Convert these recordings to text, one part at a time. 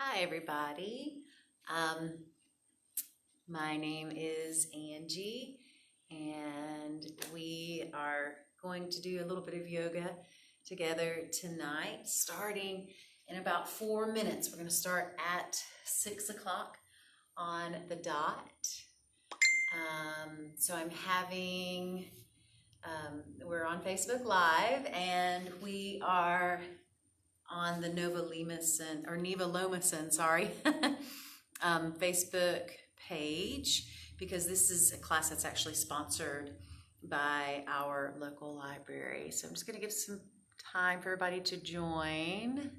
Hi, everybody. Um, my name is Angie, and we are going to do a little bit of yoga together tonight, starting in about 4 minutes. We're going to start at 6 o'clock on the dot. So I'm having, we're on Facebook Live, and we are on the Neva Lomason, Facebook page, because this is a class that's actually sponsored by our local library. So I'm just going to give some time for everybody to join.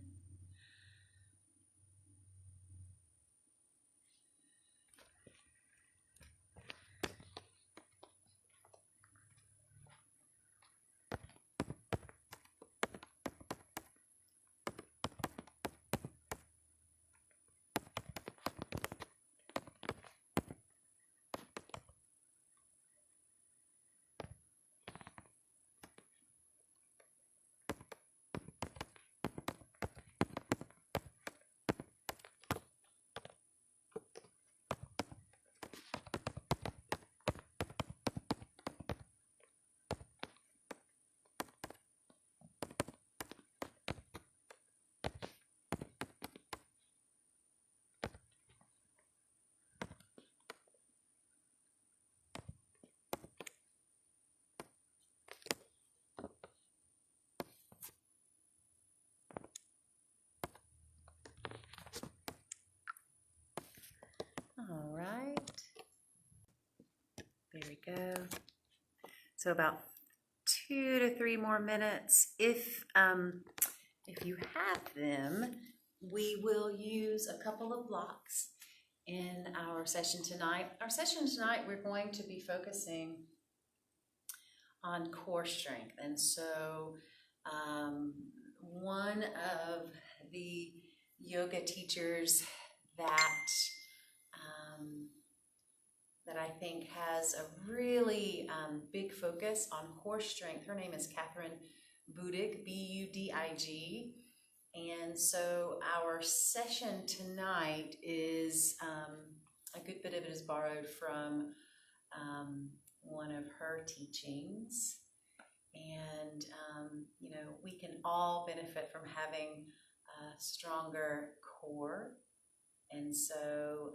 All right, there we go. So about 2 to 3 more minutes. If you have them, we will use a couple of blocks in our session tonight. Our session tonight, we're going to be focusing on core strength. And so one of the yoga teachers that I think has a really big focus on core strength. Her name is Catherine Budig, B-U-D-I-G. And so our session tonight is, a good bit of it is borrowed from one of her teachings. And, we can all benefit from having a stronger core. And so,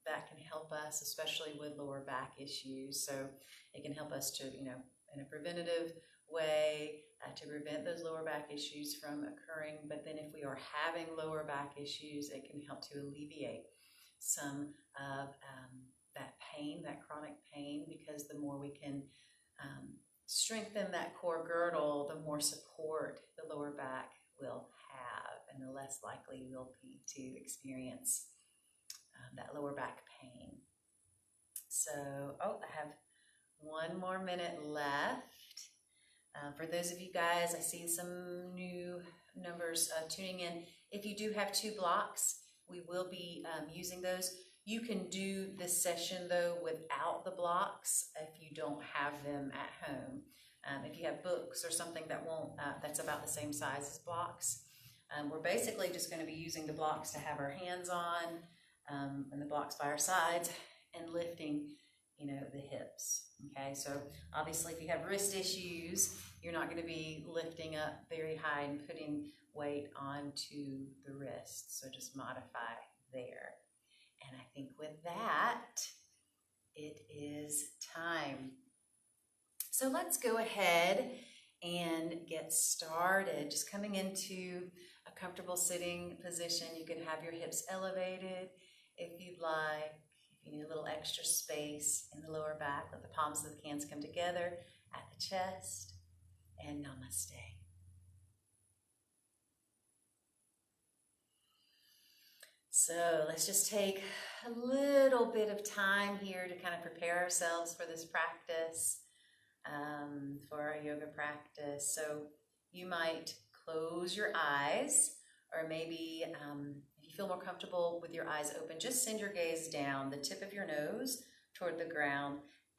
that can help us, especially with lower back issues. So it can help us to, in a preventative way, to prevent those lower back issues from occurring. But then if we are having lower back issues, it can help to alleviate some of that pain, that chronic pain, because the more we can strengthen that core girdle, the more support the lower back will have, and the less likely we'll be to experience that lower back pain. So, I have 1 more minute left. For those of you guys, I see some new numbers tuning in. If you do have 2 blocks, we will be using those. You can do this session though without the blocks if you don't have them at home. If you have books or something that won't, that's about the same size as blocks. We're basically just going to be using the blocks to have our hands on, and the blocks by our sides, and lifting, the hips. Okay, so obviously if you have wrist issues, you're not going to be lifting up very high and putting weight onto the wrist. So just modify there. And I think with that, it is time. So let's go ahead and get started. Just coming into a comfortable sitting position. You can have your hips elevated if you'd like. If you need a little extra space in the lower back, let the palms of the hands come together at the chest, and namaste. So let's just take a little bit of time here to kind of prepare ourselves for this practice, for our yoga practice. So you might close your eyes, or maybe if you feel more comfortable with your eyes open, just send your gaze down, the tip of your nose toward the ground,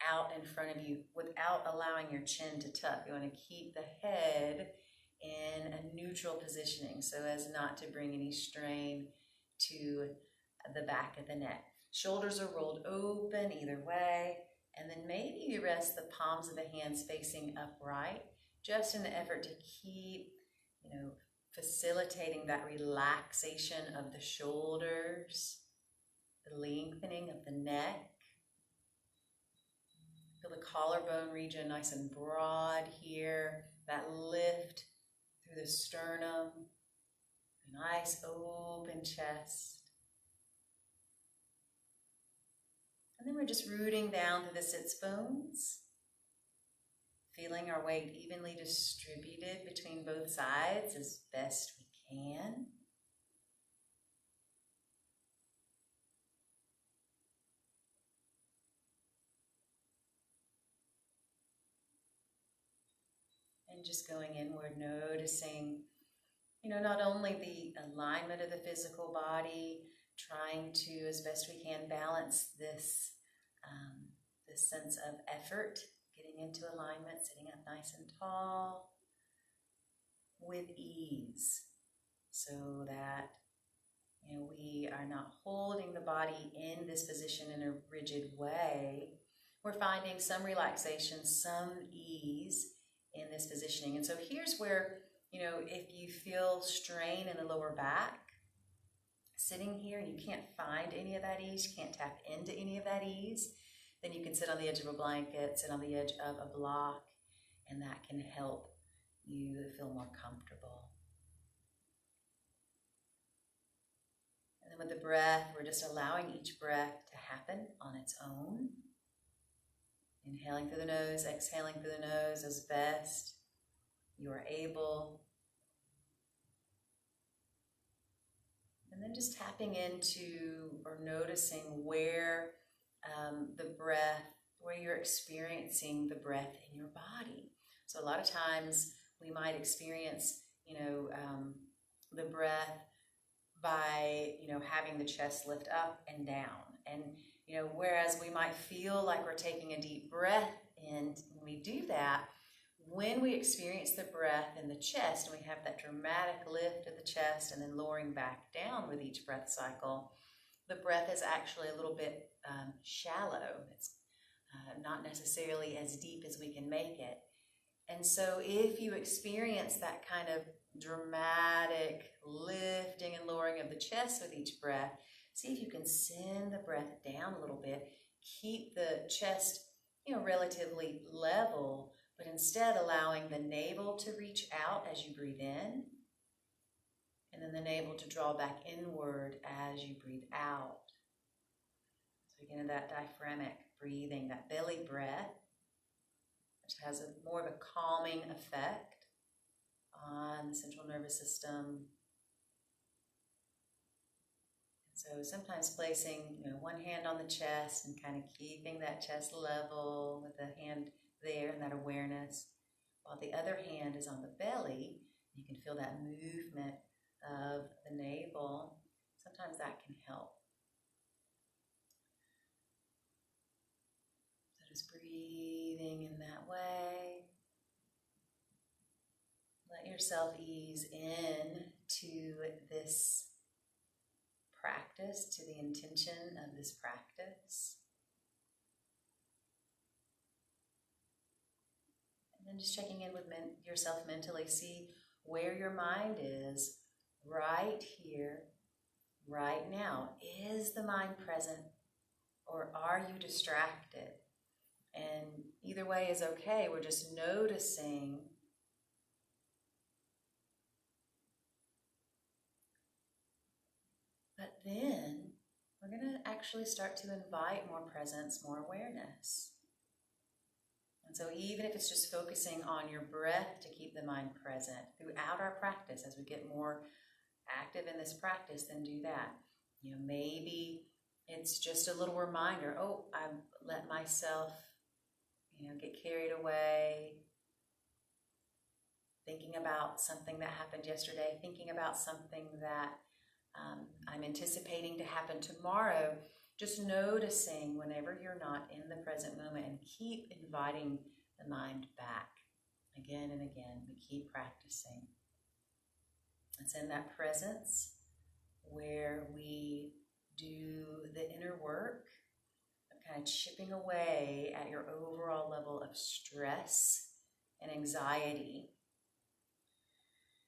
out in front of you, without allowing your chin to tuck. You want to keep the head in a neutral positioning so as not to bring any strain to the back of the neck. Shoulders are rolled open either way, and then maybe you rest the palms of the hands facing upright, just in the effort to keep, facilitating that relaxation of the shoulders, the lengthening of the neck. Feel the collarbone region nice and broad here, that lift through the sternum, a nice open chest. And then we're just rooting down through the sits bones, feeling our weight evenly distributed between both sides as best we can. And just going inward, noticing, not only the alignment of the physical body, trying to, as best we can, balance this sense of effort, getting into alignment, sitting up nice and tall with ease, so that we are not holding the body in this position in a rigid way. We're finding some relaxation, some ease in this positioning. And so here's where, if you feel strain in the lower back, sitting here and you can't find any of that ease, you can't tap into any of that ease, then you can sit on the edge of a blanket, sit on the edge of a block, and that can help you feel more comfortable. And then with the breath, we're just allowing each breath to happen on its own. Inhaling through the nose, exhaling through the nose as best you are able. And then just tapping into or noticing where where you're experiencing the breath in your body. So a lot of times we might experience, the breath by, having the chest lift up and down. And, whereas we might feel like we're taking a deep breath in when we do that, when we experience the breath in the chest and we have that dramatic lift of the chest and then lowering back down with each breath cycle, the breath is actually a little bit shallow. It's not necessarily as deep as we can make it. And so if you experience that kind of dramatic lifting and lowering of the chest with each breath, see if you can send the breath down a little bit. Keep the chest, relatively level, but instead allowing the navel to reach out as you breathe in, and then the navel to draw back inward as you breathe out. So again, that diaphragmic breathing, that belly breath, which has more of a calming effect on the central nervous system. So sometimes placing, one hand on the chest and kind of keeping that chest level with the hand there and that awareness, while the other hand is on the belly. You can feel that movement of the navel. Sometimes that can help. So just breathing in that way. Let yourself ease in to this practice, to the intention of this practice. And then just checking in with yourself mentally. See where your mind is right here, right now. Is the mind present, or are you distracted? And either way is okay. We're just noticing. But then we're going to actually start to invite more presence, more awareness. And so even if it's just focusing on your breath to keep the mind present throughout our practice, as we get more active in this practice, then do that. Maybe it's just a little reminder, I let myself, get carried away, thinking about something that happened yesterday, thinking about something that I'm anticipating to happen tomorrow. Just noticing whenever you're not in the present moment, and keep inviting the mind back again and again. We keep practicing. It's in that presence where we do the inner work of kind of chipping away at your overall level of stress and anxiety.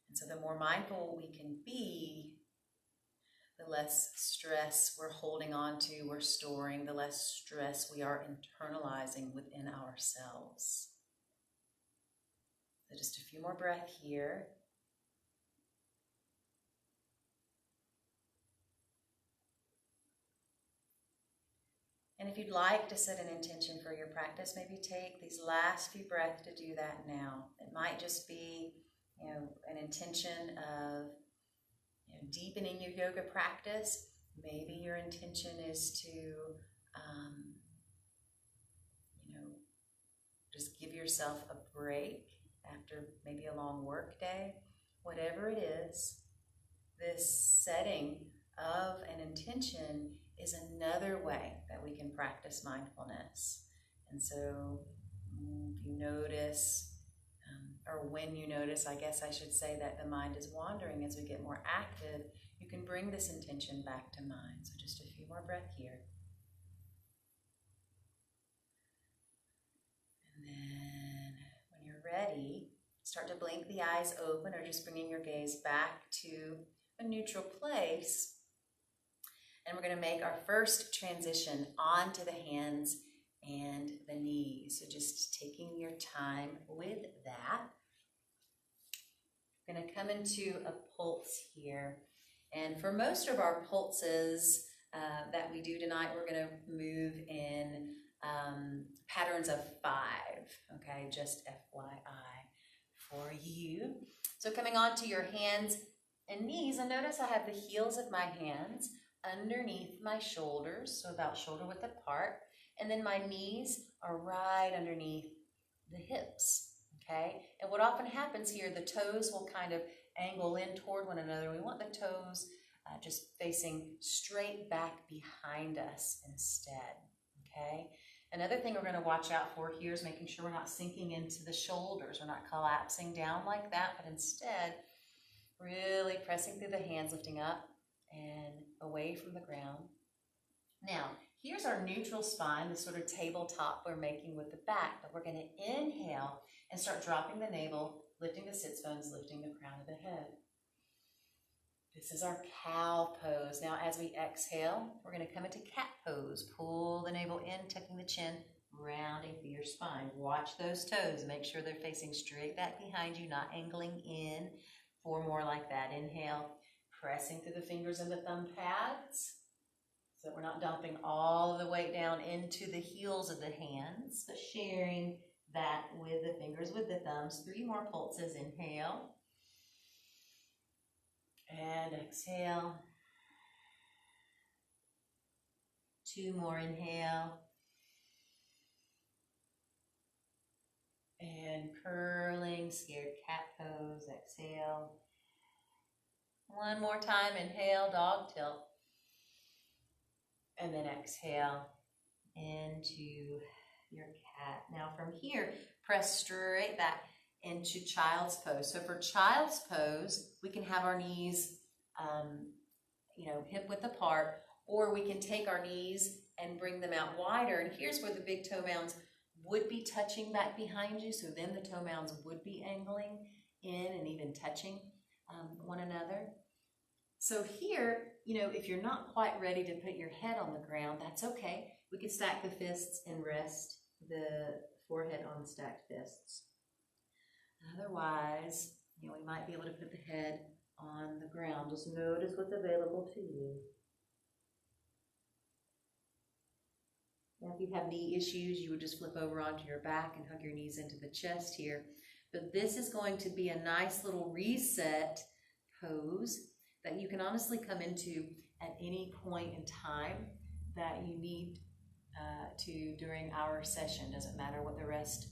And so the more mindful we can be, the less stress we're holding on to, we're storing, the less stress we are internalizing within ourselves. So just a few more breaths here. And if you'd like to set an intention for your practice, maybe take these last few breaths to do that now. It might just be, an intention of deepening your yoga practice. Maybe your intention is to, just give yourself a break after maybe a long work day. Whatever it is, this setting of an intention is another way that we can practice mindfulness. And so if you notice, or when you notice, I guess I should say, that the mind is wandering as we get more active, you can bring this intention back to mind. So just a few more breaths here. And then when you're ready, start to blink the eyes open or just bringing your gaze back to a neutral place. And we're going to make our first transition onto the hands and the knees. So just taking your time with that. We're going to come into a pulse here. And for most of our pulses that we do tonight, we're going to move in patterns of 5. Okay, just FYI for you. So coming onto your hands and knees, and notice I have the heels of my hands underneath my shoulders, so about shoulder width apart, and then my knees are right underneath the hips, okay? And what often happens here, the toes will kind of angle in toward one another. We want the toes just facing straight back behind us instead, okay? Another thing we're going to watch out for here is making sure we're not sinking into the shoulders. We're not collapsing down like that, but instead really pressing through the hands, lifting up and away from the ground. Now, here's our neutral spine, the sort of tabletop we're making with the back, but we're going to inhale and start dropping the navel, lifting the sits bones, lifting the crown of the head. This is our cow pose. Now, as we exhale, we're going to come into cat pose. Pull the navel in, tucking the chin, rounding through your spine. Watch those toes. Make sure they're facing straight back behind you, not angling in. 4 more like that. Inhale, pressing through the fingers and the thumb pads so that we're not dumping all the weight down into the heels of the hands, but sharing that with the fingers, with the thumbs. 3 more pulses. Inhale and exhale. 2 more. Inhale and curling scared cat pose. Exhale. 1 more time. Inhale, dog tilt. And then exhale into your cat. Now from here, press straight back into child's pose. So for child's pose, we can have our knees, hip width apart, or we can take our knees and bring them out wider. And here's where the big toe mounds would be touching back behind you. So then the toe mounds would be angling in and even touching one another. So here, if you're not quite ready to put your head on the ground, that's okay. We can stack the fists and rest the forehead on the stacked fists. Otherwise, we might be able to put the head on the ground. Just notice what's available to you. Now, if you have knee issues, you would just flip over onto your back and hug your knees into the chest here. But this is going to be a nice little reset pose that you can honestly come into at any point in time that you need to during our session. Doesn't matter what the rest,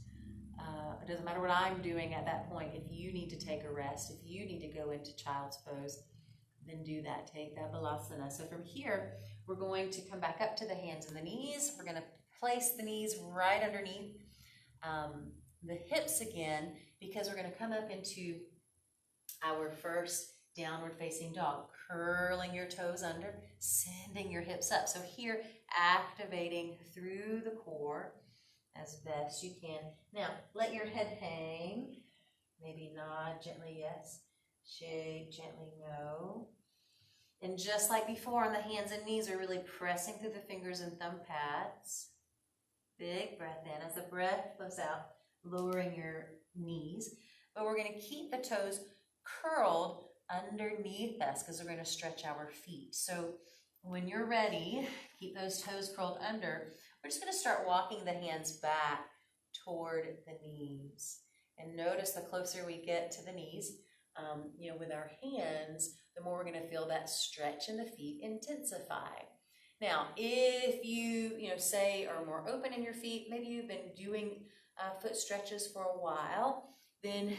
it doesn't matter what I'm doing at that point. If you need to take a rest, if you need to go into child's pose, then do that. Take that balasana. So from here, we're going to come back up to the hands and the knees. We're going to place the knees right underneath the hips again, because we're going to come up into our first Downward facing dog, curling your toes under, sending your hips up. So here, activating through the core as best you can. Now, let your head hang. Maybe nod gently, yes. Shake gently, no. And just like before, on the hands and knees, we're really pressing through the fingers and thumb pads. Big breath in. As the breath flows out, lowering your knees. But we're going to keep the toes curled underneath us because we're going to stretch our feet. So when you're ready, keep those toes curled under. We're just going to start walking the hands back toward the knees. And notice the closer we get to the knees, with our hands, the more we're going to feel that stretch in the feet intensify. Now, if you, say are more open in your feet, maybe you've been doing foot stretches for a while, then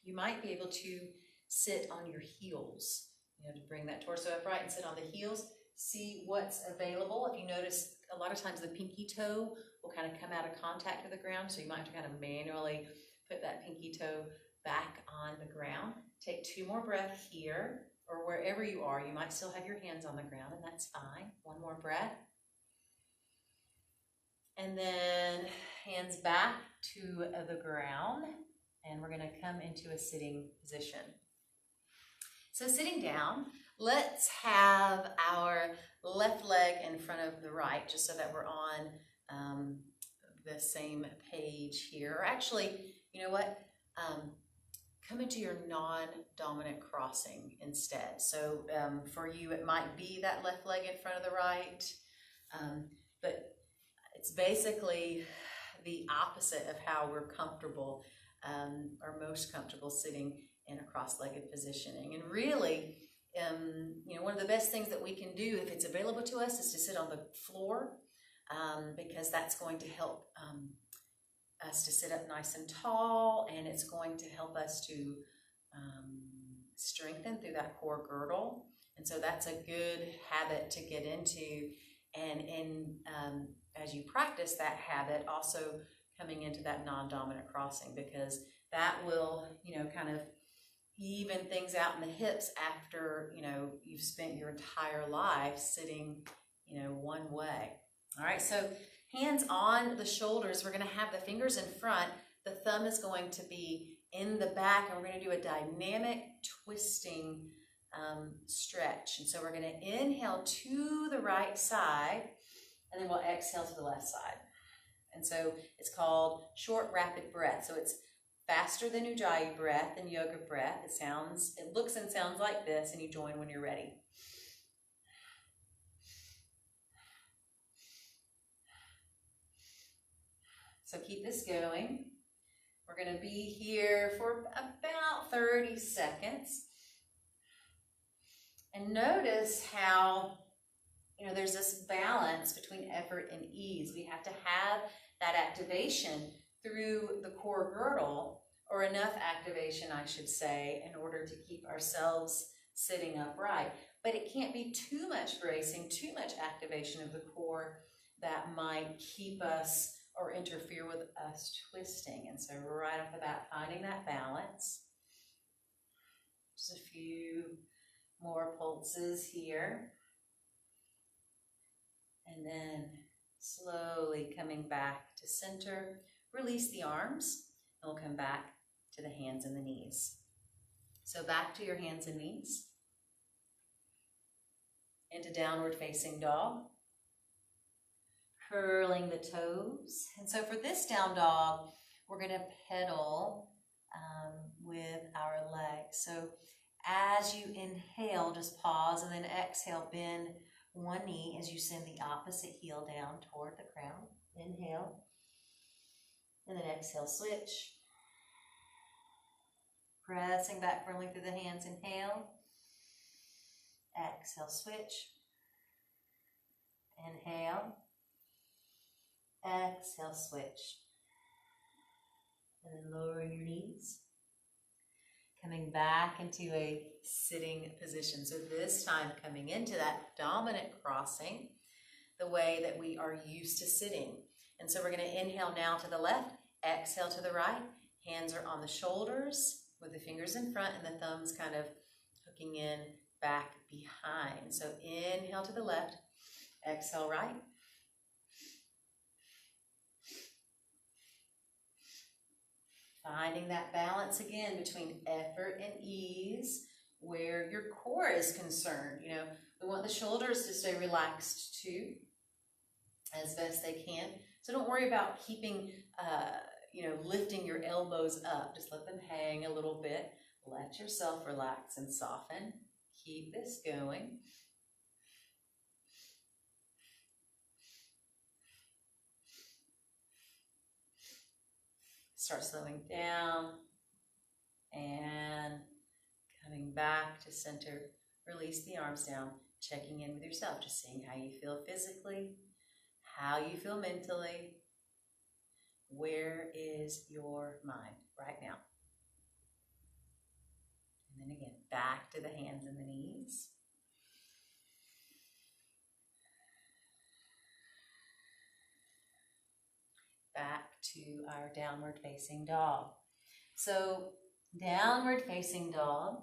you might be able to sit on your heels, to bring that torso upright and sit on the heels. See what's available. If you notice, a lot of times the pinky toe will kind of come out of contact with the ground, so you might have to kind of manually put that pinky toe back on the ground. Take 2 more breaths here, or wherever you are. You might still have your hands on the ground, and that's fine. 1 more breath. And then hands back to the ground, and we're going to come into a sitting position. So sitting down, let's have our left leg in front of the right, just so that we're on the same page here. Or actually, you know what? Come into your non-dominant crossing instead. So for you, it might be that left leg in front of the right, but it's basically the opposite of how we're comfortable or most comfortable sitting in a cross-legged positioning. And really, one of the best things that we can do, if it's available to us, is to sit on the floor, because that's going to help us to sit up nice and tall, and it's going to help us to strengthen through that core girdle. And so that's a good habit to get into. And as you practice that habit, also coming into that non-dominant crossing, because that will, kind of even things out in the hips after, you've spent your entire life sitting, one way. All right, so hands on the shoulders. We're going to have the fingers in front. The thumb is going to be in the back, and we're going to do a dynamic twisting stretch. And so we're going to inhale to the right side, and then we'll exhale to the left side. And so it's called short, rapid breath. So it's faster than Ujjayi breath and yoga breath. It looks and sounds like this, and you join when you're ready. So keep this going. We're going to be here for about 30 seconds. And notice how, there's this balance between effort and ease. We have to have that activation through the core girdle, or enough activation, I should say, in order to keep ourselves sitting upright. But it can't be too much bracing, too much activation of the core that might keep us or interfere with us twisting. And so right off the bat, finding that balance. Just a few more pulses here. And then slowly coming back to center. Release the arms, and we'll come back to the hands and the knees. So back to your hands and knees. Into downward facing dog. Curling the toes. And so for this down dog, we're going to pedal with our legs. So as you inhale, just pause, and then exhale, bend one knee as you send the opposite heel down toward the ground. Inhale. And then exhale, switch. Pressing back firmly through the hands, inhale. Exhale, switch. Inhale. Exhale, switch. And then lowering your knees. Coming back into a sitting position. So this time coming into that dominant crossing, the way that we are used to sitting. And so we're going to inhale now to the left, exhale to the right. Hands are on the shoulders with the fingers in front and the thumbs kind of hooking in, back, behind. So inhale to the left, exhale right. Finding that balance again between effort and ease where your core is concerned. You know, we want the shoulders to stay relaxed too, as best they can. So don't worry about keeping, lifting your elbows up. Just let them hang a little bit. Let yourself relax and soften. Keep this going. Start slowing down and coming back to center. Release the arms down, checking in with yourself, just seeing how you feel physically, how you feel mentally. Where is your mind right now? And then again, back to the hands and the knees. Back to our downward facing dog. So downward facing dog,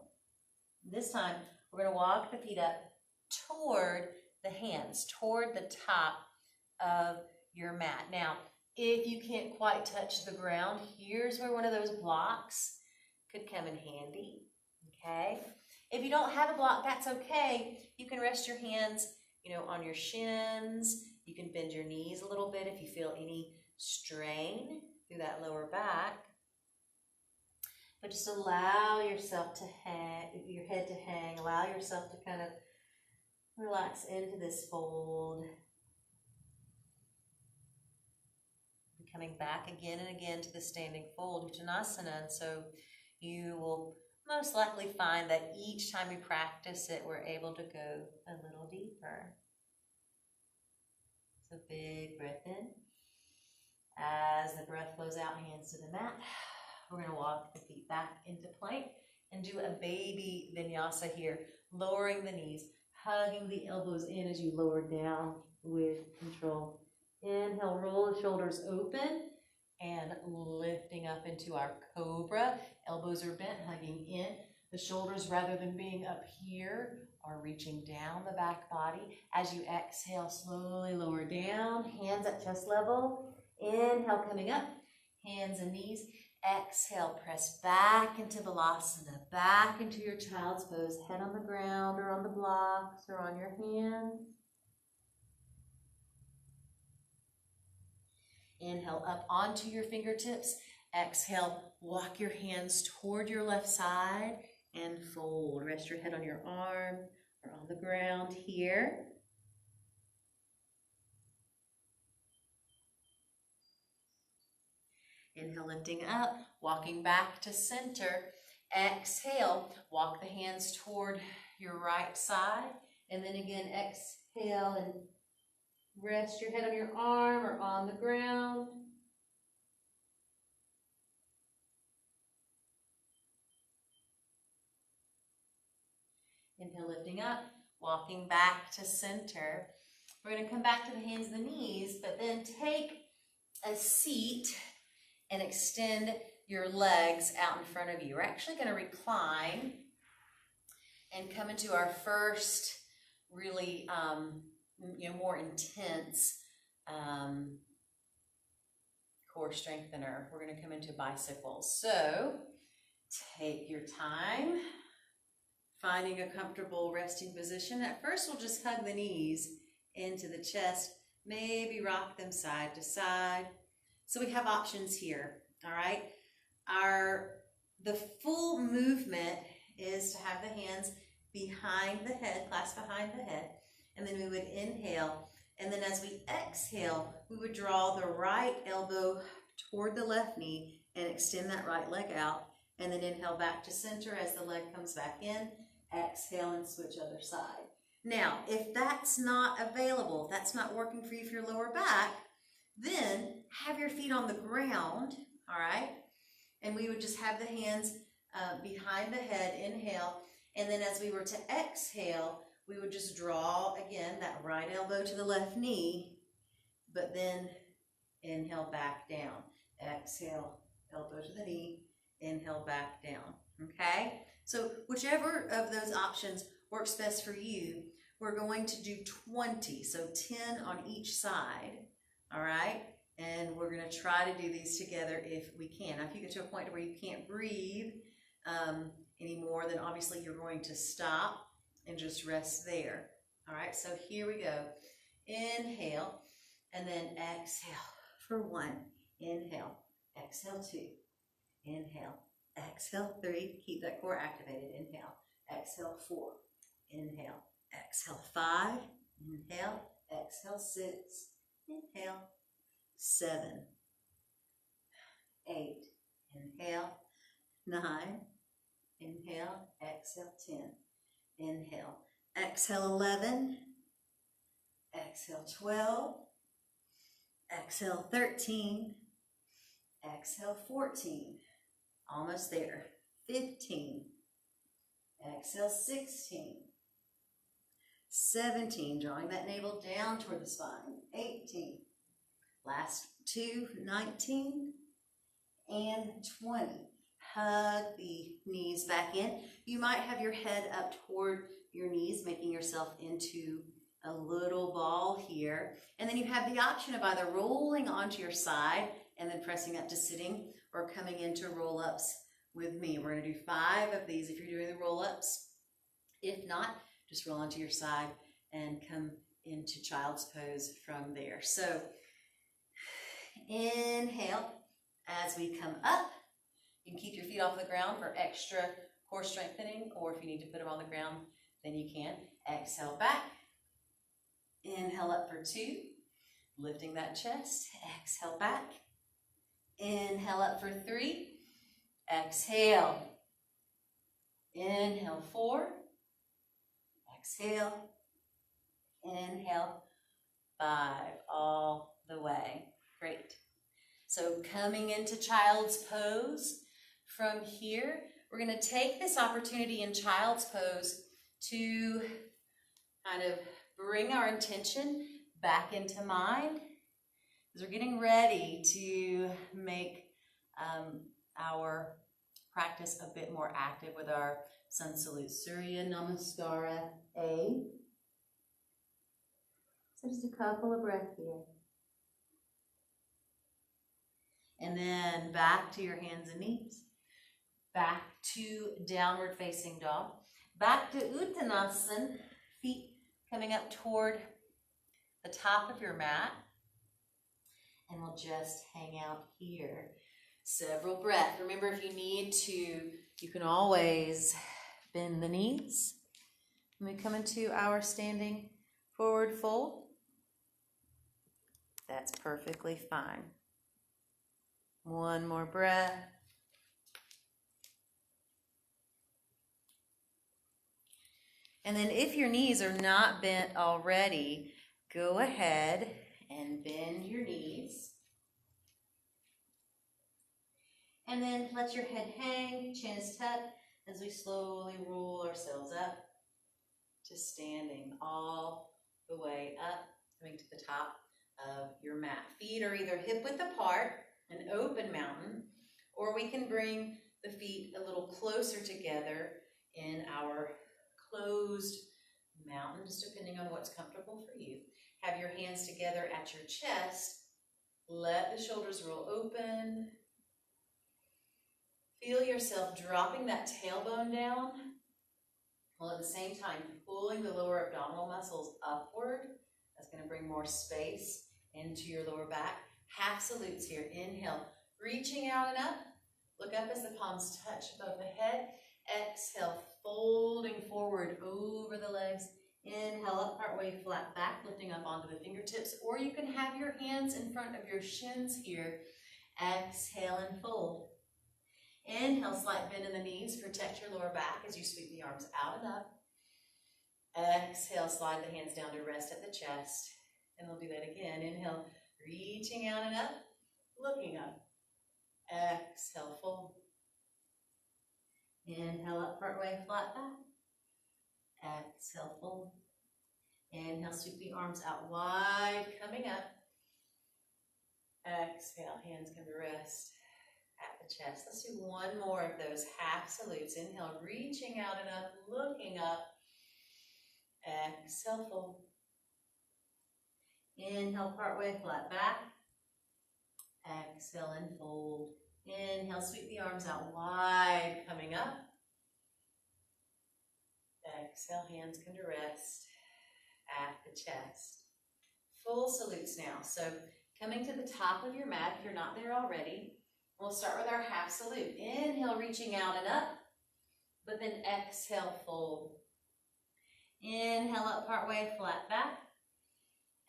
this time we're going to walk the feet up toward the hands, toward the top of your mat. Now, if you can't quite touch the ground, here's where one of those blocks could come in handy, okay? If you don't have a block, that's okay. You can rest your hands, on your shins. You can bend your knees a little bit if you feel any strain through that lower back. But just allow yourself to hang, your head to hang. Allow yourself to kind of relax into this fold. Coming back again and again to the standing fold, Uttanasana. And so you will most likely find that each time we practice it, we're able to go a little deeper. So big breath in. As the breath flows out, hands to the mat, we're going to walk the feet back into plank and do a baby vinyasa here, lowering the knees, hugging the elbows in as you lower down with control. Inhale, roll the shoulders open and lifting up into our cobra. Elbows are bent, hugging in. The shoulders, rather than being up here, are reaching down the back body. As you exhale, slowly lower down, hands at chest level. Inhale, coming up, hands and knees. Exhale, press back into Balasana, back into your child's pose, head on the ground or on the blocks or on your hands. Inhale, up onto your fingertips. Exhale, walk your hands toward your left side and fold. Rest your head on your arm or on the ground here. Inhale, lifting up, walking back to center. Exhale, walk the hands toward your right side. And then again, exhale and rest your head on your arm or on the ground. Inhale, lifting up, walking back to center. We're going to come back to the hands and the knees, but then take a seat and extend your legs out in front of you. We're actually going to recline and come into our first really more intense core strengthener. We're going to come into bicycles. So take your time, finding a comfortable resting position. At first, we'll just hug the knees into the chest, maybe rock them side to side. So we have options here, all right? The full movement is to have the hands behind the head, clasped behind the head, and then we would inhale, and then as we exhale, we would draw the right elbow toward the left knee and extend that right leg out, and then inhale back to center as the leg comes back in, exhale and switch other side. Now, if that's not available, if that's not working for you for your lower back, then have your feet on the ground, all right? And we would just have the hands behind the head, inhale, and then as we were to exhale, we would just draw, again, that right elbow to the left knee, but then inhale back down. Exhale, elbow to the knee, inhale back down, okay? So whichever of those options works best for you, we're going to do 20, so 10 on each side, all right? And we're gonna try to do these together if we can. Now, if you get to a point where you can't breathe anymore, then obviously you're going to stop and just rest there. All right, so here we go. Inhale, and then exhale for 1. Inhale, exhale 2. Inhale, exhale 3. Keep that core activated. Inhale, exhale 4. Inhale, exhale 5. Inhale, exhale 6. Inhale, 7, 8. Inhale, 9. Inhale, exhale 10. Inhale, exhale 11. Exhale 12. Exhale 13. Exhale 14. Almost there. 15. Exhale 16. 17. Drawing that navel down toward the spine. 18. Last 2. 19. And 20. Hug the knees back in. You might have your head up toward your knees, making yourself into a little ball here. And then you have the option of either rolling onto your side and then pressing up to sitting, or coming into roll-ups with me. We're going to do 5 of these if you're doing the roll-ups. If not, just roll onto your side and come into child's pose from there. So inhale as we come up. You can keep your feet off the ground for extra core strengthening, or if you need to put them on the ground, then you can. Exhale back. Inhale up for 2. Lifting that chest. Exhale back. Inhale up for 3. Exhale. Inhale 4. Exhale. Inhale 5. All the way. Great. So coming into child's pose from here, we're going to take this opportunity in child's pose to kind of bring our intention back into mind, as we're getting ready to make our practice a bit more active with our sun salute. Surya Namaskara A. So just a couple of breaths here. And then back to your hands and knees. Back to downward facing dog. Back to Uttanasana, feet coming up toward the top of your mat. And we'll just hang out here. Several breaths. Remember, if you need to, you can always bend the knees. When we come into our standing forward fold, that's perfectly fine. One more breath. And then if your knees are not bent already, go ahead and bend your knees. And then let your head hang, chin is tucked, as we slowly roll ourselves up to standing all the way up, coming to the top of your mat. Feet are either hip width apart, an open mountain, or we can bring the feet a little closer together in our closed mountain, just depending on what's comfortable for you. Have your hands together at your chest. Let the shoulders roll open. Feel yourself dropping that tailbone down, while at the same time pulling the lower abdominal muscles upward. That's going to bring more space into your lower back. Half salutes here. Inhale, reaching out and up. Look up as the palms touch above the head. Exhale, folding forward over the legs. Inhale up, partway flat back, lifting up onto the fingertips. Or you can have your hands in front of your shins here. Exhale and fold. Inhale, slight bend in the knees. Protect your lower back as you sweep the arms out and up. Exhale, slide the hands down to rest at the chest. And we'll do that again. Inhale, reaching out and up, looking up. Exhale, fold. Inhale up, partway flat back. Exhale, fold. Inhale, sweep the arms out wide, coming up. Exhale, hands come to rest. at the chest. Let's do one more of those half salutes. Inhale, reaching out and up, looking up. Exhale, fold. Inhale, partway flat back. Exhale and fold. Inhale, sweep the arms out wide, coming up. Exhale, hands come to rest at the chest. Full salutes now. So coming to the top of your mat, if you're not there already, we'll start with our half salute. Inhale, reaching out and up, but then exhale, fold. Inhale, up partway, flat back.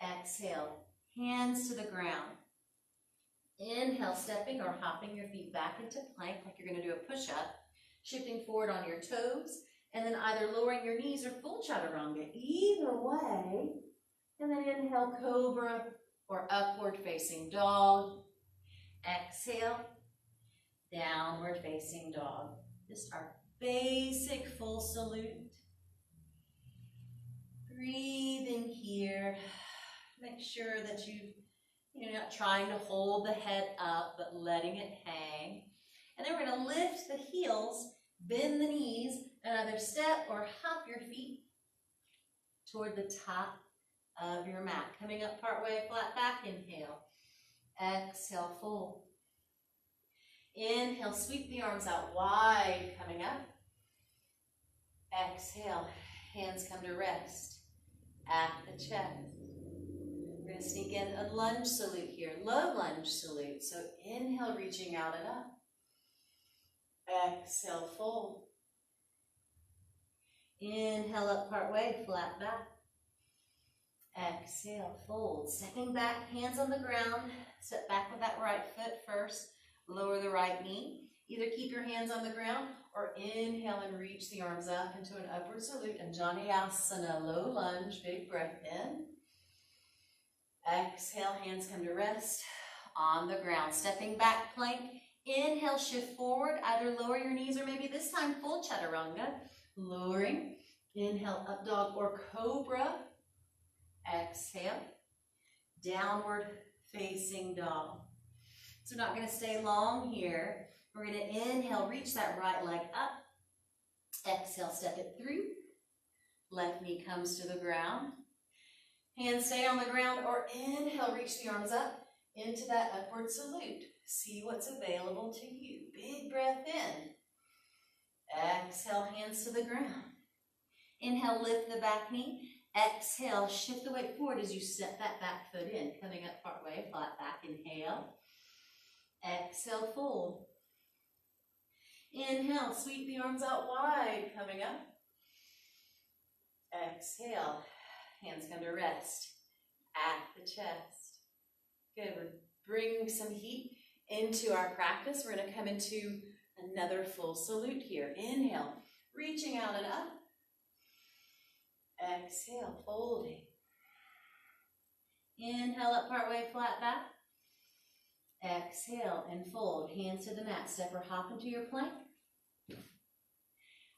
Exhale, hands to the ground. Inhale, stepping or hopping your feet back into plank like you're going to do a push-up, shifting forward on your toes, and then either lowering your knees or full chaturanga, either way. And then inhale, cobra or upward facing dog. Exhale, downward facing dog. Just our basic full salute. Breathe in here. Make sure that you're not trying to hold the head up, but letting it hang. And then we're going to lift the heels, bend the knees, and either step or hop your feet toward the top of your mat. Coming up partway, flat back, inhale. Exhale, fold. Inhale, sweep the arms out wide, coming up. Exhale, hands come to rest at the chest. We're going to sneak in a lunge salute here, low lunge salute. So inhale, reaching out and up. Exhale, fold. Inhale, up partway, flat back. Exhale, fold. Stepping back, hands on the ground. Step back with that right foot first. Lower the right knee. Either keep your hands on the ground or inhale and reach the arms up into an upward salute. Anjaneyasana, low lunge, big breath in. Exhale, hands come to rest on the ground. Stepping back, plank. Inhale, shift forward. Either lower your knees or maybe this time full chaturanga. Lowering. Inhale, up dog or cobra. Exhale. Downward facing dog. So we're not going to stay long here. We're going to inhale, reach that right leg up. Exhale, step it through. Left knee comes to the ground. Hands stay on the ground or inhale, reach the arms up into that upward salute. See what's available to you. Big breath in. Exhale, hands to the ground. Inhale, lift the back knee. Exhale, shift the weight forward as you step that back foot in. Coming up partway, flat back, inhale. Exhale, fold. Inhale, sweep the arms out wide, coming up. Exhale, hands come to rest at the chest. Good, we're bringing some heat into our practice. We're going to come into another full salute here. Inhale, reaching out and up. Exhale, folding. Inhale, up partway, flat back. Exhale and fold. Hands to the mat. Step or hop into your plank.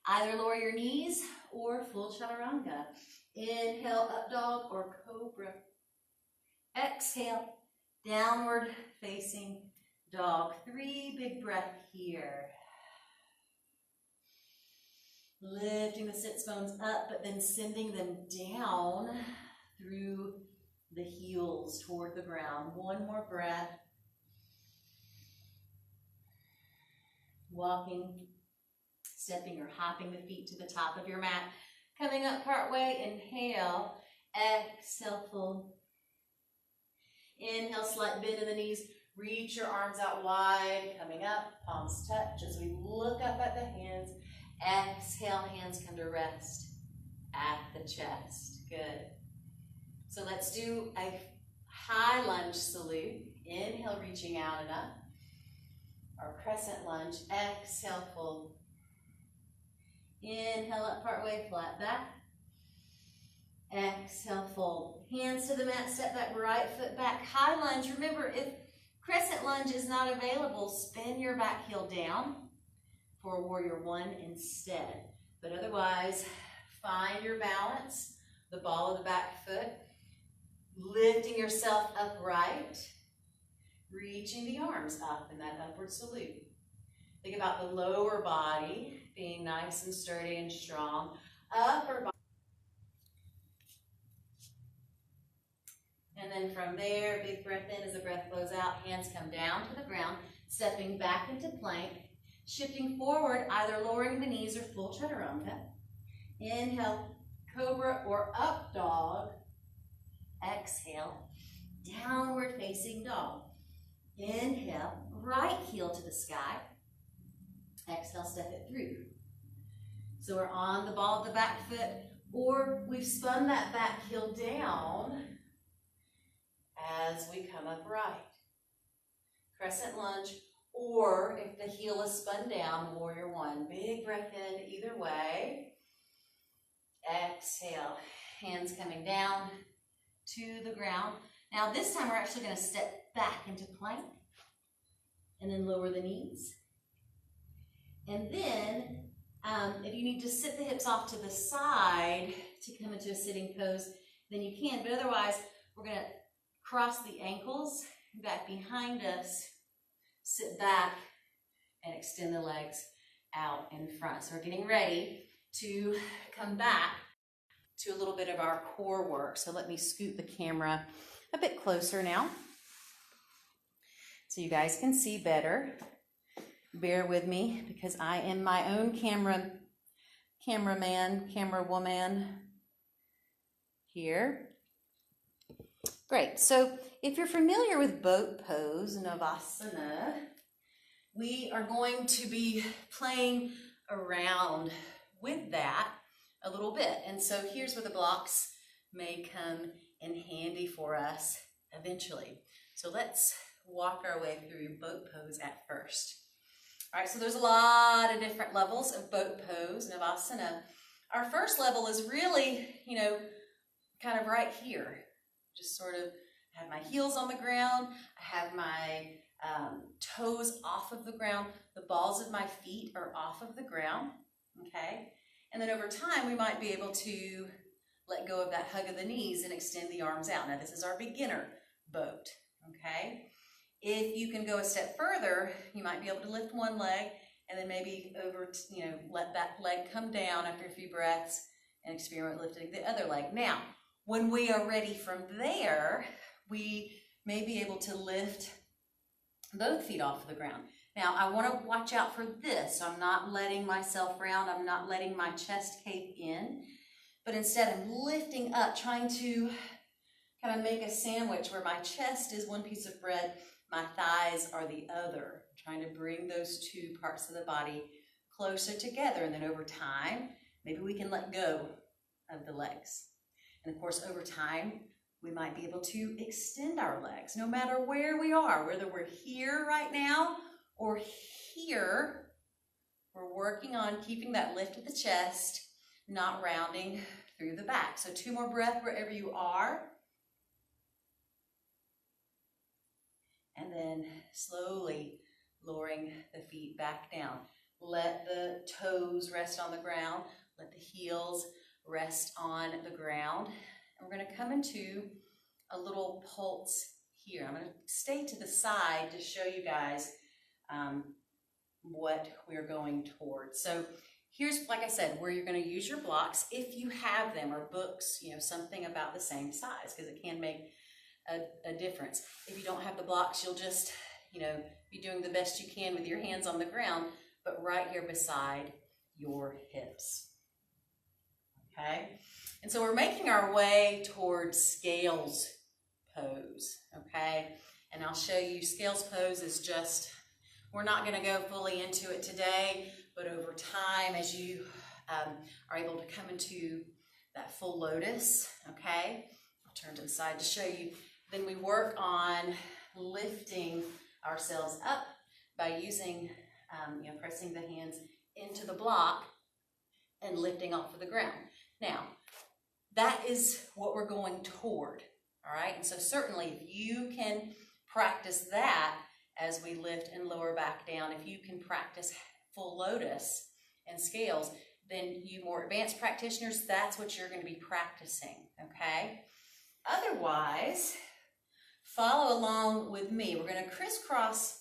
Either lower your knees or full chaturanga. Inhale, up dog or cobra. Exhale, downward facing dog. 3 big breaths here. Lifting the sits bones up, but then sending them down through the heels toward the ground. One more breath. Walking, stepping or hopping the feet to the top of your mat. Coming up partway, inhale, exhale, fold. Inhale, slight bend in the knees. Reach your arms out wide, coming up, palms touch as we look up at the hands. Exhale, hands come to rest at the chest. Good. So let's do a high lunge salute. Inhale, reaching out and up. Or crescent lunge. Exhale, fold. Inhale, up partway, flat back. Exhale, fold. Hands to the mat, step that right foot back. High lunge. Remember, if crescent lunge is not available, spin your back heel down for warrior one instead. But otherwise, find your balance, the ball of the back foot, lifting yourself upright. reaching the arms up in that upward salute. Think about the lower body being nice and sturdy and strong. Upper body. And then from there, big breath in as the breath blows out. Hands come down to the ground, stepping back into plank, shifting forward, either lowering the knees or full chaturanga. Inhale, cobra or up dog. Exhale, downward facing dog. Inhale, right heel to the sky. Exhale, step it through. So we're on the ball of the back foot, or we've spun that back heel down as we come upright. Crescent lunge, or if the heel is spun down, warrior one. Big breath in either way. Exhale, hands coming down to the ground. Now this time we're actually going to step back into plank and then lower the knees. And then if you need to sit the hips off to the side to come into a sitting pose, then you can, but otherwise we're going to cross the ankles back behind us, sit back, and extend the legs out in front. So we're getting ready to come back to a little bit of our core work. So let me scoot the camera a bit closer now so you guys can see better. Bear with me because I am my own cameraman, camerawoman here. Great. So if you're familiar with boat pose, Navasana, we are going to be playing around with that a little bit. And so here's where the blocks may come in handy for us eventually. So let's walk our way through boat pose at first. All right, so there's a lot of different levels of boat pose, Navasana. Our first level is really, kind of right here. Just sort of have my heels on the ground. I have my toes off of the ground. The balls of my feet are off of the ground, okay? And then over time, we might be able to let go of that hug of the knees and extend the arms out. Now, this is our beginner boat, okay? If you can go a step further, you might be able to lift one leg and then maybe let that leg come down after a few breaths and experiment lifting the other leg. Now, when we are ready from there, we may be able to lift both feet off the ground. Now, I want to watch out for this. So I'm not letting myself round. I'm not letting my chest cave in. But instead, I'm lifting up, trying to kind of make a sandwich where my chest is one piece of bread, my thighs are the other. Trying to bring those two parts of the body closer together. And then over time, maybe we can let go of the legs. And of course, over time, we might be able to extend our legs, no matter where we are, whether we're here right now or here. We're working on keeping that lift of the chest, not rounding through the back. So 2 more breaths wherever you are. And then slowly lowering the feet back down. Let the toes rest on the ground. Let the heels rest on the ground. And we're going to come into a little pulse here. I'm going to stay to the side to show you guys what we're going towards. So here's, like I said, where you're going to use your blocks if you have them, or books, something about the same size, because it can make a difference. If you don't have the blocks, you'll just, be doing the best you can with your hands on the ground, but right here beside your hips. Okay? And so we're making our way towards scales pose, okay? And I'll show you scales pose is just, we're not going to go fully into it today, but over time, as you are able to come into that full lotus, okay? I'll turn to the side to show you. Then we work on lifting ourselves up by using, pressing the hands into the block and lifting off of the ground. Now, that is what we're going toward, all right? And so certainly if you can practice that as we lift and lower back down, if you can practice full lotus and scales, then you more advanced practitioners, that's what you're going to be practicing, okay? Otherwise, follow along with me. We're going to crisscross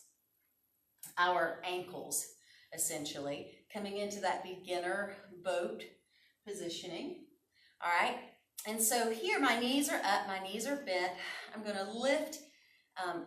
our ankles, essentially, coming into that beginner boat positioning. All right, and so here my knees are up, my knees are bent. I'm going to lift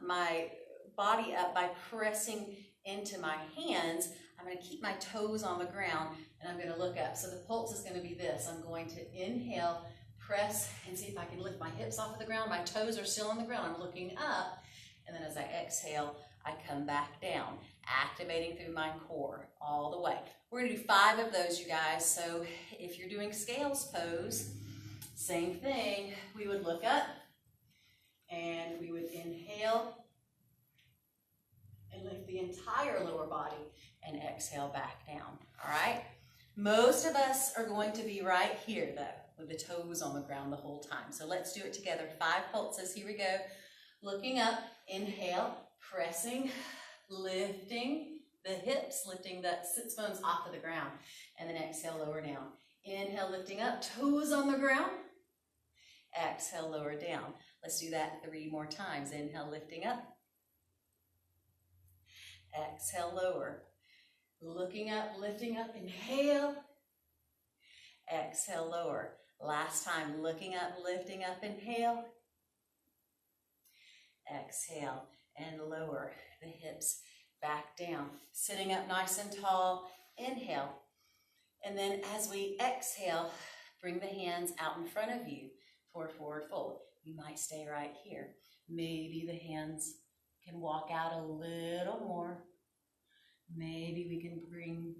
my body up by pressing into my hands. I'm going to keep my toes on the ground, and I'm going to look up. So the pulse is going to be this. I'm going to inhale, press, and see if I can lift my hips off of the ground. My toes are still on the ground. I'm looking up, and then as I exhale, I come back down, activating through my core all the way. We're going to do 5 of those, you guys. So if you're doing scales pose, same thing. We would look up, and we would inhale and lift the entire lower body and exhale back down. All right? Most of us are going to be right here, though, with the toes on the ground the whole time. So let's do it together. 5 pulses. Here we go. Looking up, inhale, pressing, lifting the hips, lifting the sits bones off of the ground, and then exhale, lower down. Inhale, lifting up, toes on the ground. Exhale, lower down. Let's do that 3 more times. Inhale, lifting up. Exhale, lower. Looking up, lifting up, inhale. Exhale, lower. Last time, looking up, lifting up, inhale. Exhale, and lower the hips back down. Sitting up nice and tall, inhale. And then as we exhale, bring the hands out in front of you for forward fold. You might stay right here. Maybe the hands can walk out a little more. Maybe we can bring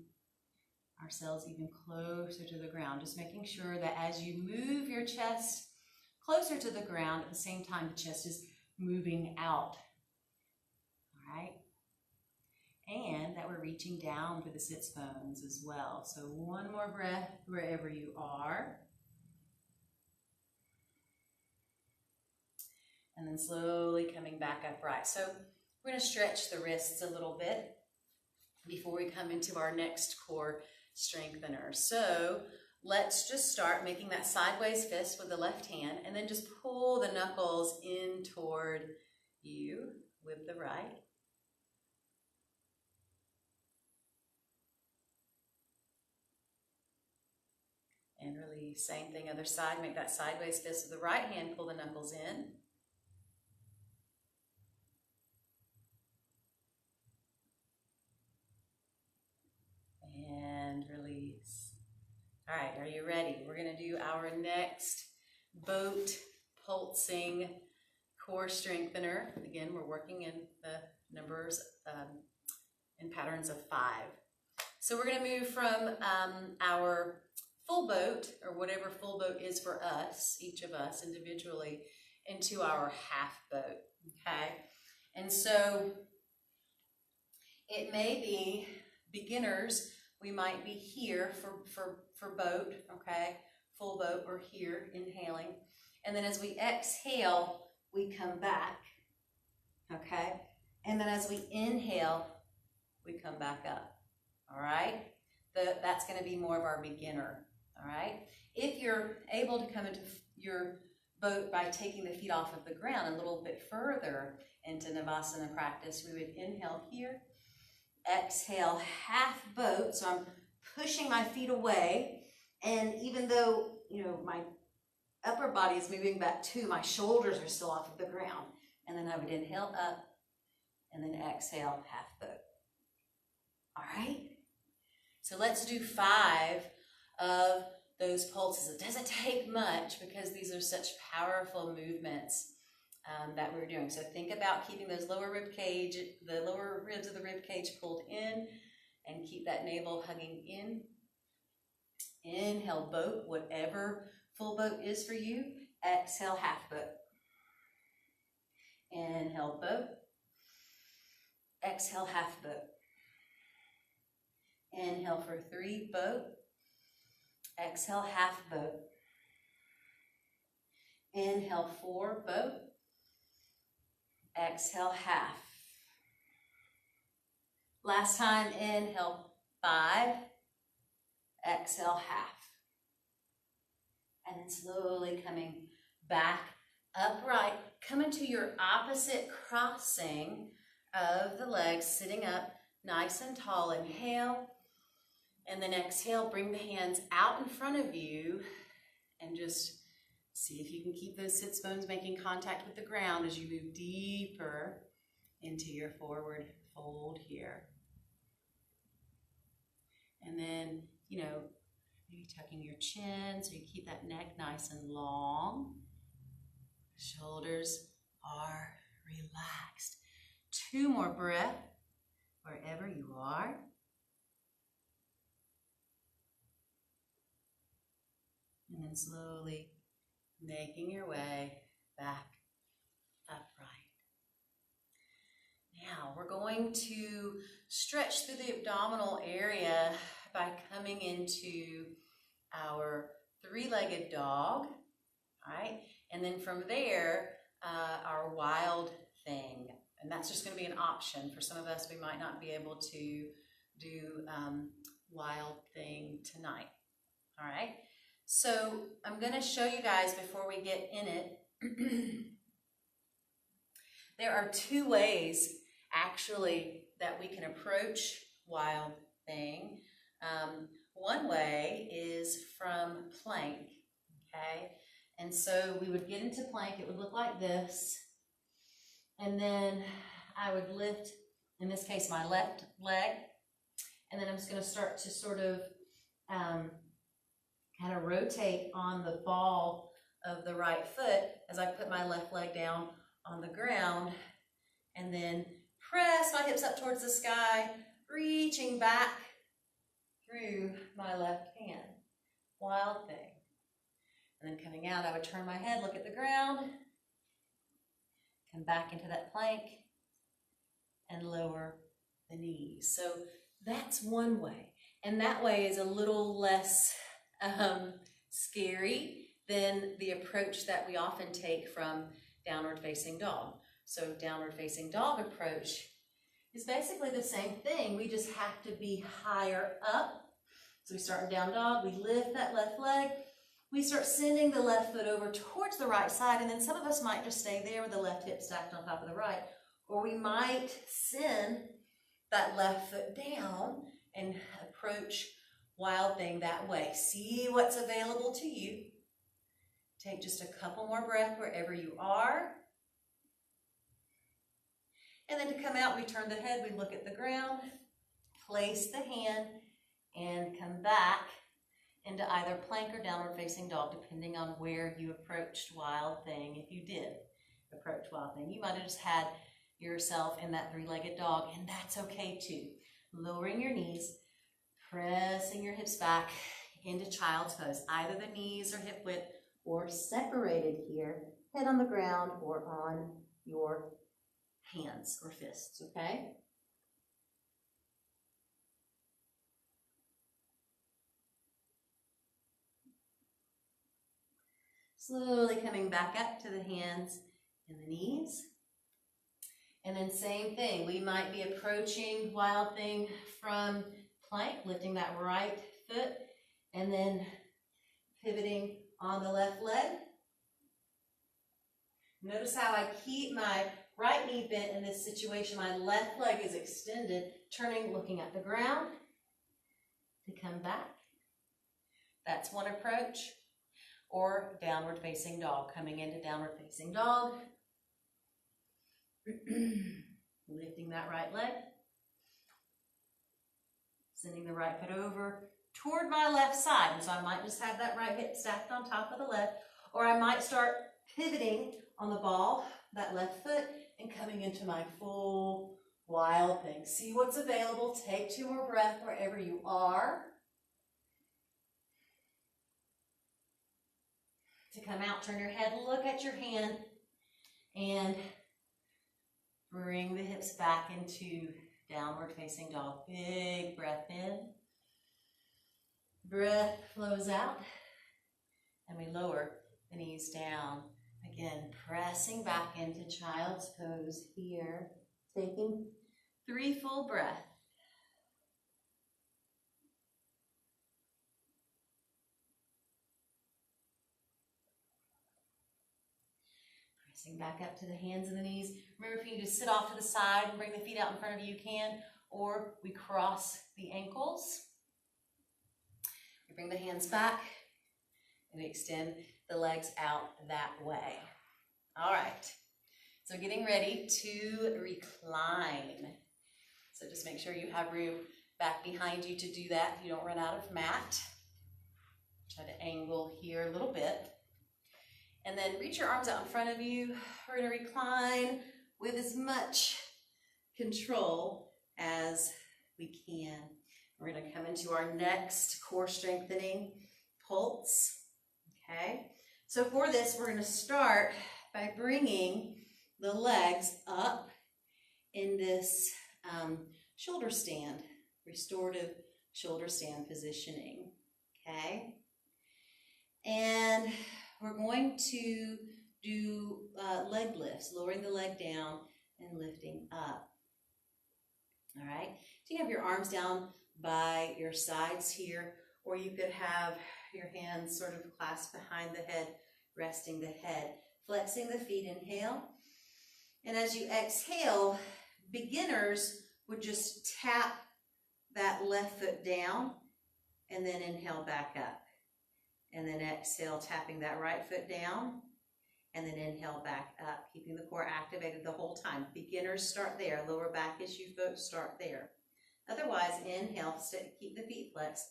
ourselves even closer to the ground. Just making sure that as you move your chest closer to the ground, at the same time the chest is moving out. All right? And that we're reaching down for the sits bones as well. So one more breath wherever you are. And then slowly coming back upright. So we're going to stretch the wrists a little bit before we come into our next core strengthener. So let's just start making that sideways fist with the left hand, and then just pull the knuckles in toward you with the right. And release. Same thing, other side. Make that sideways fist with the right hand, pull the knuckles in. And release. All right, are you ready? We're going to do our next boat pulsing core strengthener. Again, we're working in the numbers in patterns of 5. So we're going to move from our full boat, or whatever full boat is for us, each of us individually, into our half boat, okay? And so it may be beginners. We might be here for boat, okay? Full boat, or here, inhaling. And then as we exhale, we come back, okay? And then as we inhale, we come back up, all right? That's going to be more of our beginner, all right? If you're able to come into your boat by taking the feet off of the ground a little bit further into Navasana practice, we would inhale here. Exhale, half boat. So I'm pushing my feet away, and even though, you know, my upper body is moving back too, my shoulders are still off of the ground. And then I would inhale up, and then exhale, half boat. All right? So let's do 5 of those pulses. It doesn't take much because these are such powerful movements that we're doing. So think about keeping those lower rib cage, the lower ribs of the rib cage pulled in, and keep that navel hugging in. Inhale, boat, whatever full boat is for you. Exhale, half boat. Inhale, boat. Exhale, half boat. Inhale for 3, boat. Exhale, half boat. Inhale, 4, boat. Exhale, half. Last time, inhale, 5. Exhale, half. And then slowly coming back upright. Come into your opposite crossing of the legs, sitting up nice and tall. Inhale, and then exhale. Bring the hands out in front of you and just see if you can keep those sits bones making contact with the ground as you move deeper into your forward fold here. And then, maybe tucking your chin so you keep that neck nice and long. Shoulders are relaxed. 2 more breaths wherever you are. And then slowly making your way back upright. Now we're going to stretch through the abdominal area by coming into our 3-legged dog, all right? And then from there, our wild thing. And that's just going to be an option. For some of us, we might not be able to do wild thing tonight, all right? So I'm going to show you guys before we get in it. There are 2 ways, actually, that we can approach wild thing. One way is from plank, okay? And so we would get into plank. It would look like this. And then I would lift, in this case, my left leg. And then I'm just going to start to sort of kind of rotate on the ball of the right foot as I put my left leg down on the ground. And then press my hips up towards the sky, reaching back through my left hand. Wild thing. And then coming out, I would turn my head, look at the ground, come back into that plank, and lower the knees. So that's one way. And that way is a little less scary than the approach that we often take from downward facing dog. So downward facing dog approach is basically the same thing. We just have to be higher up. So we start in down dog, we lift that left leg, we start sending the left foot over towards the right side, and then some of us might just stay there with the left hip stacked on top of the right, or we might send that left foot down and approach wild thing that way. See what's available to you. Take just a couple more breaths wherever you are. And then to come out, we turn the head, we look at the ground, place the hand, and come back into either plank or downward facing dog, depending on where you approached wild thing. If you did approach wild thing, you might have just had yourself in that 3-legged dog, and that's okay too. Lowering your knees, pressing your hips back into child's pose, either the knees or hip width or separated here, head on the ground or on your hands or fists, okay? Slowly coming back up to the hands and the knees. And then same thing, we might be approaching wild thing from plank, lifting that right foot, and then pivoting on the left leg. Notice how I keep my right knee bent in this situation. My left leg is extended, turning, looking at the ground to come back. That's one approach. Or downward facing dog, coming into downward facing dog. Lifting that right leg. Sending the right foot over toward my left side. And so I might just have that right hip stacked on top of the left. Or I might start pivoting on the ball, that left foot, and coming into my full wild thing. See what's available. Take 2 more breaths wherever you are. To come out, turn your head, look at your hand, and bring the hips back into downward facing dog. Big breath in. Breath flows out, and we lower the knees down. Again, pressing back into child's pose here. Taking 3 full breaths. Pressing back up to the hands and the knees. Remember, if you need to sit off to the side and bring the feet out in front of you, you can, or we cross the ankles. We bring the hands back and we extend the legs out that way. All right, so getting ready to recline. So just make sure you have room back behind you to do that. You don't run out of mat. Try to angle here a little bit. And then reach your arms out in front of you. We're going to recline with as much control as we can. We're going to come into our next core strengthening pulse. Okay, so for this, we're going to start by bringing the legs up in this shoulder stand, restorative shoulder stand positioning. Okay, and we're going to do leg lifts, lowering the leg down and lifting up. All right, so you have your arms down by your sides here, or you could have your hands sort of clasped behind the head, resting the head, flexing the feet, inhale. And as you exhale, beginners would just tap that left foot down and then inhale back up. And then exhale, tapping that right foot down, and then inhale back up, keeping the core activated the whole time. Beginners start there. Lower back issue folks start there. Otherwise, inhale, keep the feet flexed,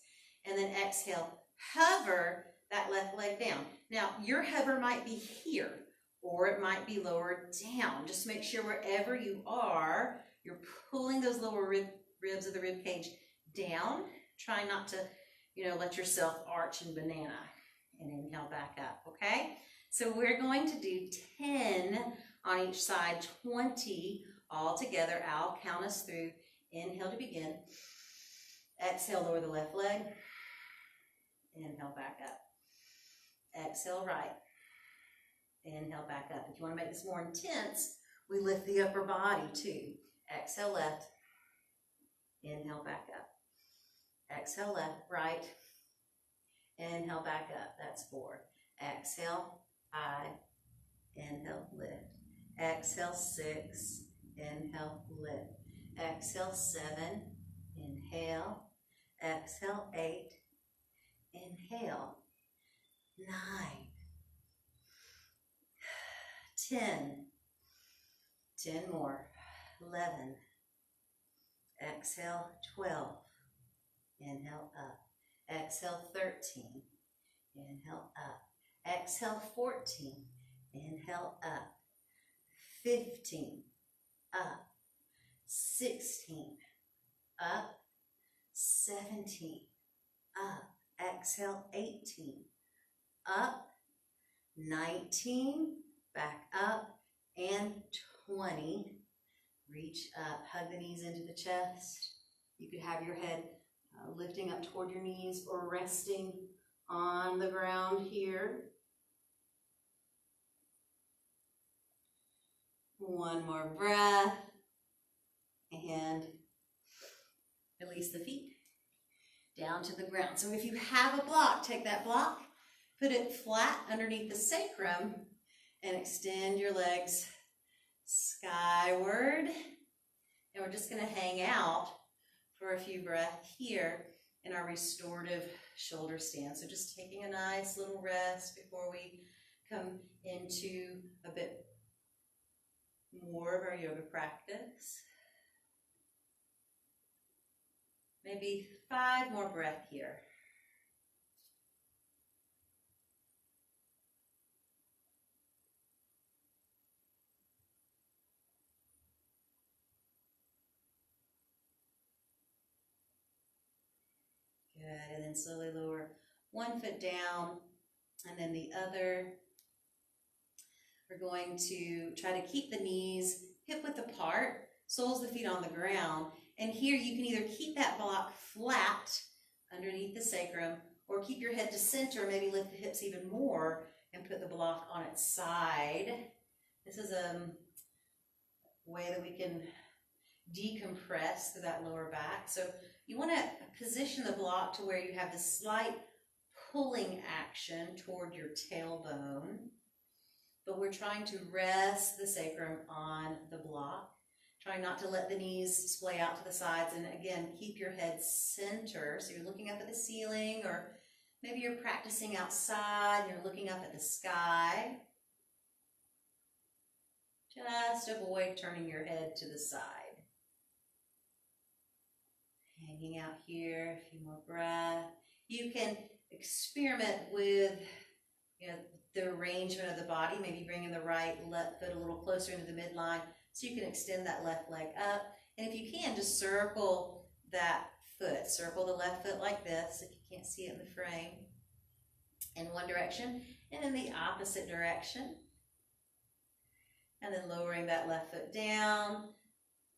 and then exhale, hover that left leg down. Now, your hover might be here, or it might be lower down. Just make sure wherever you are, you're pulling those lower ribs of the rib cage down. Try not to let yourself arch and banana, and inhale back up, okay? So we're going to do 10 on each side, 20 all together. I'll count us through. Inhale to begin. Exhale, lower the left leg. Inhale back up. Exhale, right. Inhale back up. If you want to make this more intense, we lift the upper body too. Exhale, left. Inhale back up. Exhale, left, right. Inhale back up. That's 4. Exhale, 5. Inhale, lift. Exhale, 6. Inhale, lift. Exhale, 7. Inhale. Exhale, 8. Inhale. 9. 10. 10 more. 11. Exhale, 12. Inhale up. Exhale 13. Inhale up. Exhale 14. Inhale up. 15. Up. 16. Up. 17. Up. Exhale 18. Up. 19. Back up. And 20. Reach up. Hug the knees into the chest. You could have your head lifting up toward your knees or resting on the ground here. One more breath. And release the feet down to the ground. So if you have a block, take that block, put it flat underneath the sacrum, and extend your legs skyward. And we're just going to hang out for a few breaths here in our restorative shoulder stand. So just taking a nice little rest before we come into a bit more of our yoga practice. Maybe 5 more breaths here. Good, and then slowly lower one foot down and then the other. We're going to try to keep the knees hip-width apart, soles of the feet on the ground. And here you can either keep that block flat underneath the sacrum or keep your head to center, maybe lift the hips even more and put the block on its side. This is a way that we can decompress through that lower back. So you want to position the block to where you have this slight pulling action toward your tailbone. but we're trying to rest the sacrum on the block. Trying not to let the knees splay out to the sides, and again, keep your head center. So you're looking up at the ceiling, or maybe you're practicing outside and you're looking up at the sky. Just avoid turning your head to the side. Hanging out here, a few more breaths. You can experiment with the arrangement of the body, maybe bringing the right left foot a little closer into the midline so you can extend that left leg up. And if you can, just circle that foot. Circle the left foot like this, if you can't see it in the frame, in one direction, and in the opposite direction. And then lowering that left foot down,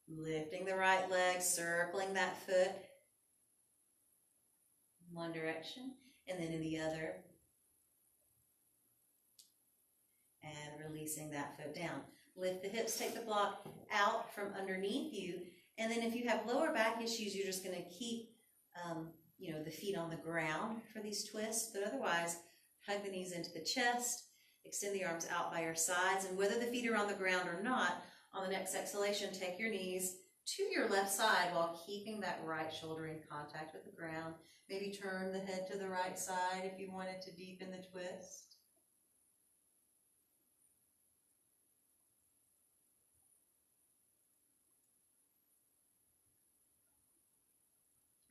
lifting the right leg, circling that foot in one direction, and then in the other. And releasing that foot down. Lift the hips, take the block out from underneath you. And then if you have lower back issues, you're just going to keep, the feet on the ground for these twists. But otherwise, hug the knees into the chest, extend the arms out by your sides. And whether the feet are on the ground or not, on the next exhalation, take your knees to your left side while keeping that right shoulder in contact with the ground. Maybe turn the head to the right side if you wanted to deepen the twist.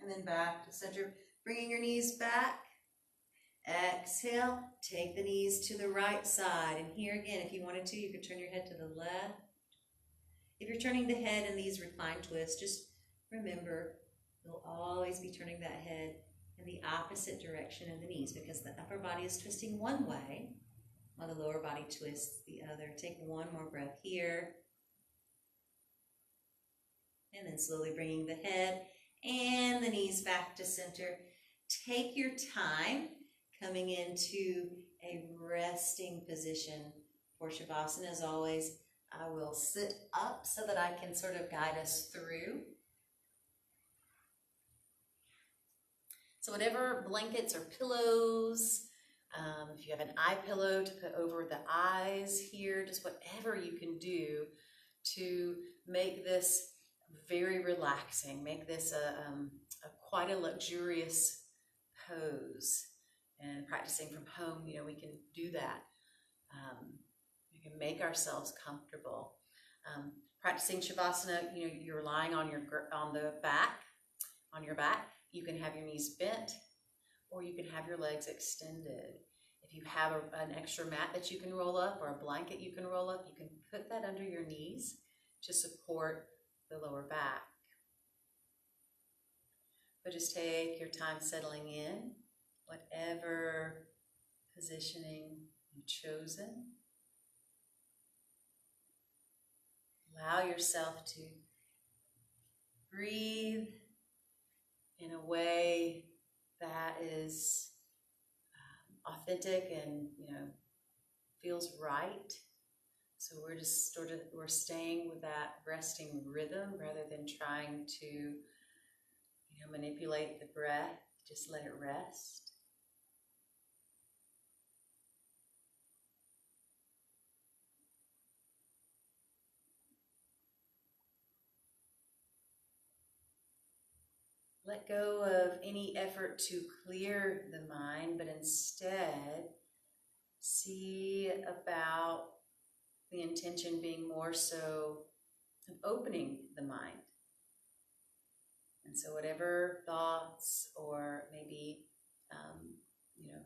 And then back to center, bringing your knees back. Exhale, take the knees to the right side. And here again, if you wanted to, you could turn your head to the left. If you're turning the head in these reclined twists, just remember, you'll always be turning that head in the opposite direction of the knees because the upper body is twisting one way while the lower body twists the other. Take one more breath here. And then slowly bringing the head and the knees back to center. Take your time coming into a resting position for Shavasana. As always, I will sit up so that I can sort of guide us through. So whatever blankets or pillows, if you have an eye pillow to put over the eyes here, just whatever you can do to make this very relaxing, make this quite a luxurious pose. And practicing from home, we can do that. We can make ourselves comfortable. Practicing Shavasana, you're lying on your back. You can have your knees bent, or you can have your legs extended. If you have an extra mat that you can roll up, or a blanket you can roll up, you can put that under your knees to support the lower back. But just take your time settling in, whatever positioning you've chosen. Allow yourself to breathe in a way that is authentic and feels right. So we're just we're staying with that resting rhythm rather than trying to manipulate the breath. Just let it rest. Let go of any effort to clear the mind, but instead see about the intention being more so of opening the mind. And so whatever thoughts or maybe,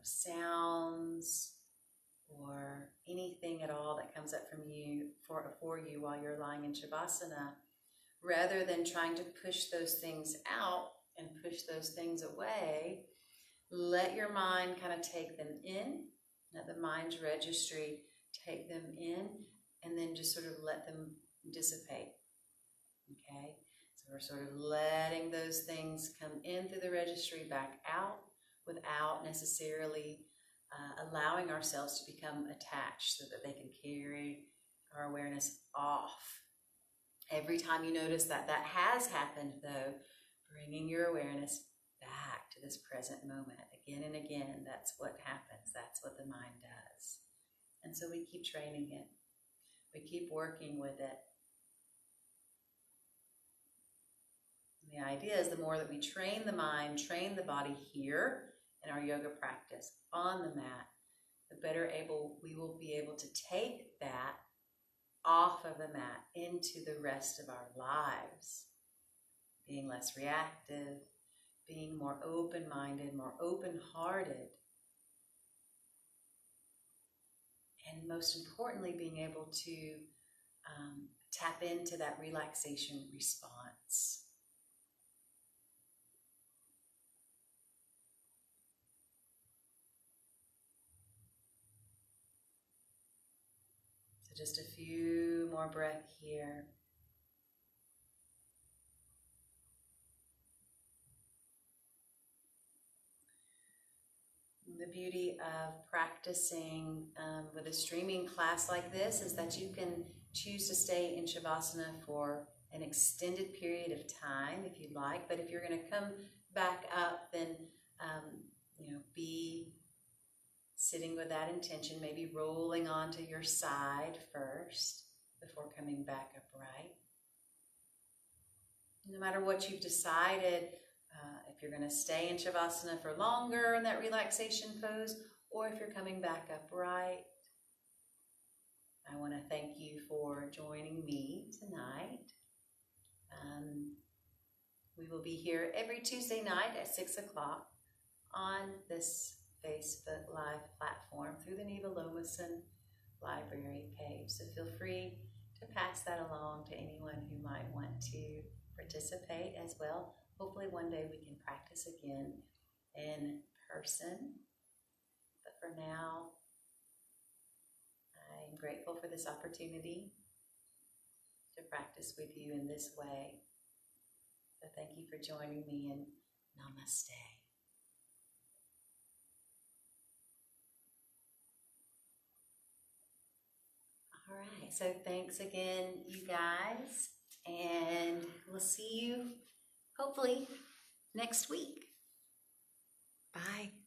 sounds or anything at all that comes up from you for you while you're lying in Shavasana, rather than trying to push those things out and push those things away, let your mind kind of take them in, let the mind's registry take them in, and then just sort of let them dissipate, okay? So we're sort of letting those things come in through the registry, back out, without necessarily allowing ourselves to become attached so that they can carry our awareness off. Every time you notice that has happened, though, bringing your awareness back to this present moment again and again, that's what happens. That's what the mind does. And so we keep training it. We keep working with it. And the idea is the more that we train the mind, train the body here in our yoga practice on the mat, the better we will be able to take that off of the mat into the rest of our lives. Being less reactive, being more open-minded, more open-hearted, and most importantly, being able to tap into that relaxation response. So just a few more breaths here. The beauty of practicing with a streaming class like this is that you can choose to stay in Shavasana for an extended period of time if you'd like, but if you're going to come back up, then be sitting with that intention, maybe rolling onto your side first before coming back upright. No matter what you've decided, if you're going to stay in Shavasana for longer in that relaxation pose, or if you're coming back upright, I want to thank you for joining me tonight. We will be here every Tuesday night at 6 o'clock on this Facebook Live platform through the Neva Lomason Library page. So feel free to pass that along to anyone who might want to participate as well. Hopefully one day we can practice again in person. But for now, I'm grateful for this opportunity to practice with you in this way. So thank you for joining me, and namaste. All right, so thanks again, you guys, and we'll see you hopefully next week. Bye.